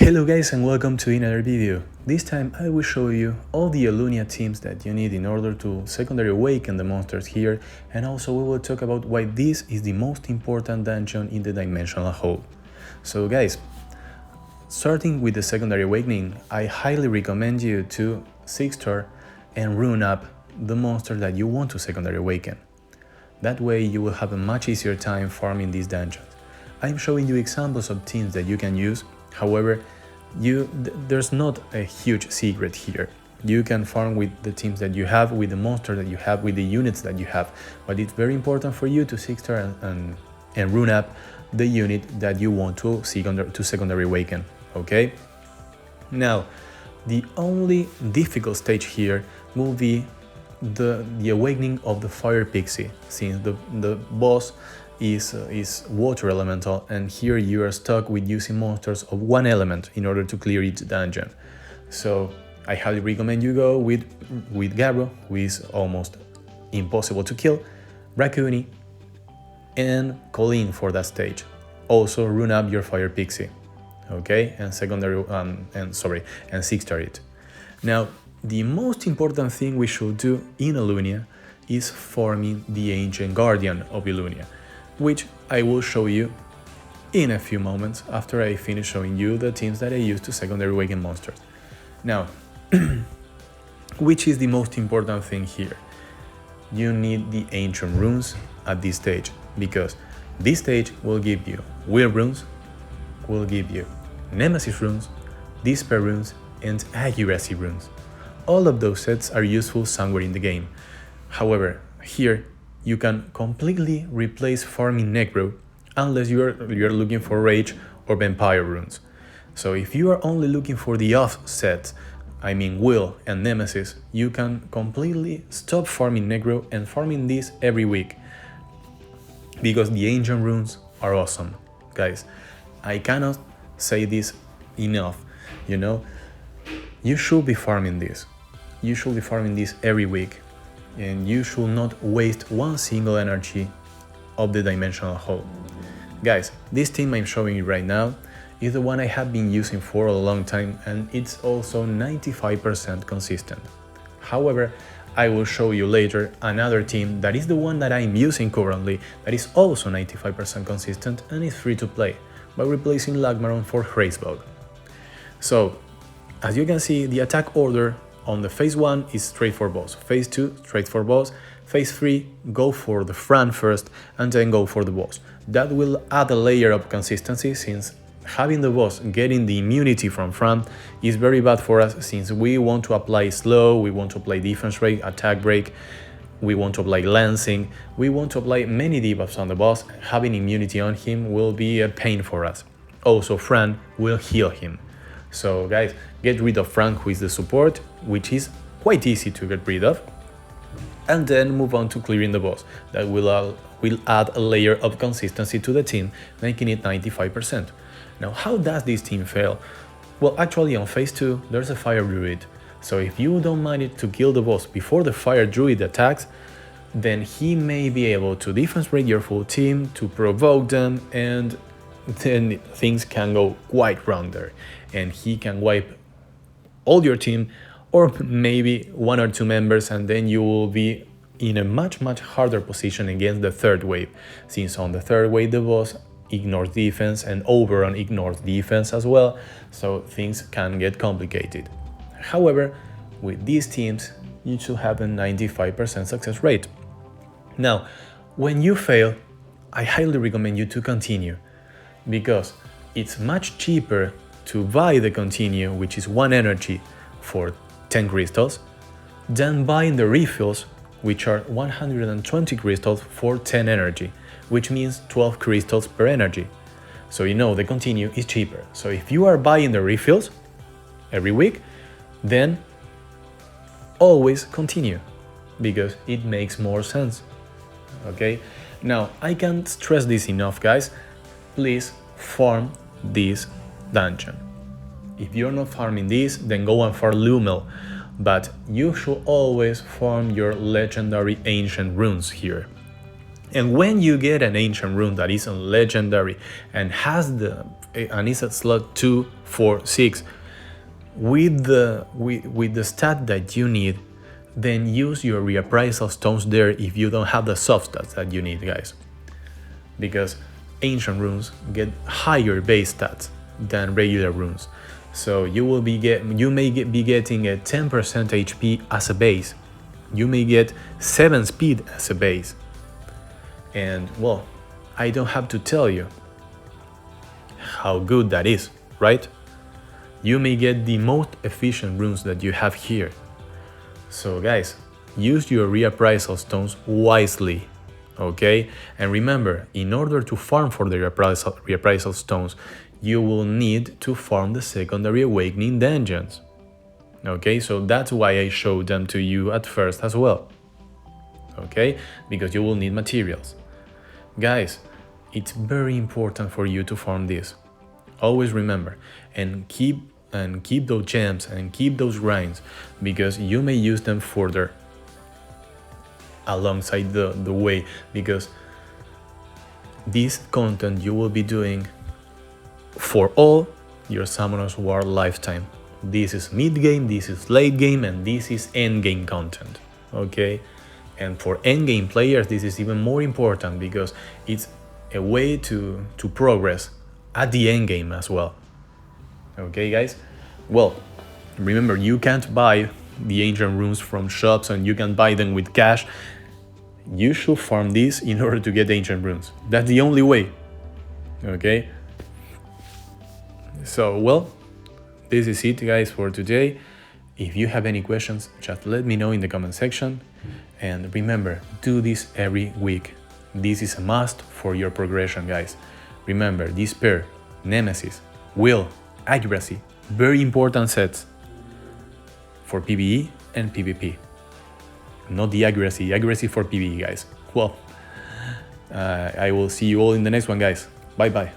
Hello guys and welcome to another video. This time I will show you all the Ellunia teams that you need in order to secondary awaken the monsters here, and also we will talk about why this is the most important dungeon in the dimensional hole. So guys, starting with the secondary awakening, I highly recommend you to 6-star and rune up the monster that you want to secondary awaken. That way you will have a much easier time farming these dungeons. I'm showing you examples of teams that you can use. However, there's not a huge secret here. You can farm with the teams that you have, with the monster that you have, with the units that you have, but it's very important for you to 6-star and rune up the unit that you want to secondary awaken, okay? Now, the only difficult stage here will be the awakening of the fire pixie, since the boss is water elemental, and here you are stuck with using monsters of one element in order to clear each dungeon. So I highly recommend you go with Gabro, who is almost impossible to kill, Raccoony, and Colleen for that stage. Also rune up your fire pixie, okay, and and 6-star it. Now, the most important thing we should do in Ellunia is farming the Ancient Guardian of Ellunia, which I will show you in a few moments after I finish showing you the teams that I use to secondary awaken monsters. Now, which is the most important thing here? You need the Ancient Runes at this stage, because this stage will give you Will Runes, will give you Nemesis Runes, Despair Runes, and Accuracy Runes. All of those sets are useful somewhere in the game. However, here you can completely replace farming Necro unless you're looking for Rage or Vampire runes. So if you are only looking for the off sets, I mean Will and Nemesis, you can completely stop farming Necro and farming this every week, because the Ancient Runes are awesome. Guys, I cannot say this enough, you should be farming this. You should be farming this every week, and you should not waste one single energy of the dimensional hole. Guys, this team I'm showing you right now is the one I have been using for a long time, and it's also 95% consistent. However, I will show you later another team that is the one that I'm using currently, that is also 95% consistent and is free to play, by replacing Lagmaron for Hrazebog. So, as you can see, the attack order on the phase 1 is straight for boss, phase 2 straight for boss, phase 3 go for the Fran first and then go for the boss. That will add a layer of consistency, since having the boss getting the immunity from Fran is very bad for us, since we want to apply slow, we want to apply defense break, attack break, we want to apply lancing, we want to apply many debuffs on the boss. Having immunity on him will be a pain for us. Also, Fran will heal him. So guys, get rid of Frank, who is the support, which is quite easy to get rid of, and then move on to clearing the boss. That will add a layer of consistency to the team, making it 95%. Now, how does this team fail? Well, actually on phase 2 there's a Fire Druid, so if you don't mind it to kill the boss before the Fire Druid attacks, then he may be able to defense break your full team, to provoke them, and then things can go quite wrong there, and he can wipe all your team, or maybe 1 or 2 members, and then you will be in a much harder position against the third wave, since on the third wave the boss ignores defense and Oberon ignores defense as well, so things can get complicated. However, with these teams you should have a 95% success rate. Now, when you fail, I highly recommend you to continue, because it's much cheaper to buy the continue, which is 1 energy for 10 crystals, than buying the refills, which are 120 crystals for 10 energy, which means 12 crystals per energy. So the continue is cheaper. So if you are buying the refills every week, then always continue, because it makes more sense. Okay? Now, I can't stress this enough, guys. Please farm this dungeon. If you're not farming this, then go and farm Lumel, but you should always farm your legendary Ancient Runes here. And when you get an Ancient Rune that is a legendary and has the and it's at slot 2, 4, 6. With the stat that you need, then use your reappraisal stones there if you don't have the soft stats that you need, guys. Because ancient runes get higher base stats than regular runes. So you may be getting a 10% HP as a base. You may get 7 speed as a base. And well, I don't have to tell you how good that is, right? You may get the most efficient runes that you have here. So guys, use your reappraisal stones wisely, okay? And remember, in order to farm for the reappraisal stones, you will need to farm the secondary awakening dungeons. Okay, so that's why I showed them to you at first as well. Okay, because you will need materials. Guys, it's very important for you to farm this. Always remember, and keep those gems and keep those grinds, because you may use them further alongside the way, because this content you will be doing for all your Summoner's War lifetime. This is mid-game, this is late-game, and this is end-game content, okay? And for end-game players, this is even more important because it's a way to progress at the endgame as well. Okay, guys? Well, remember, you can't buy the ancient runes from shops and you can buy them with cash. You should farm this in order to get ancient runes. That's the only way, okay? So, well, this is it, guys, for today. If you have any questions, just let me know in the comment section. And remember, do this every week. This is a must for your progression, guys. Remember, this pair, Nemesis, Will, Accuracy, very important sets for PvE and PvP. Not the accuracy for PvE, guys. Well, I will see you all in the next one, guys. Bye-bye.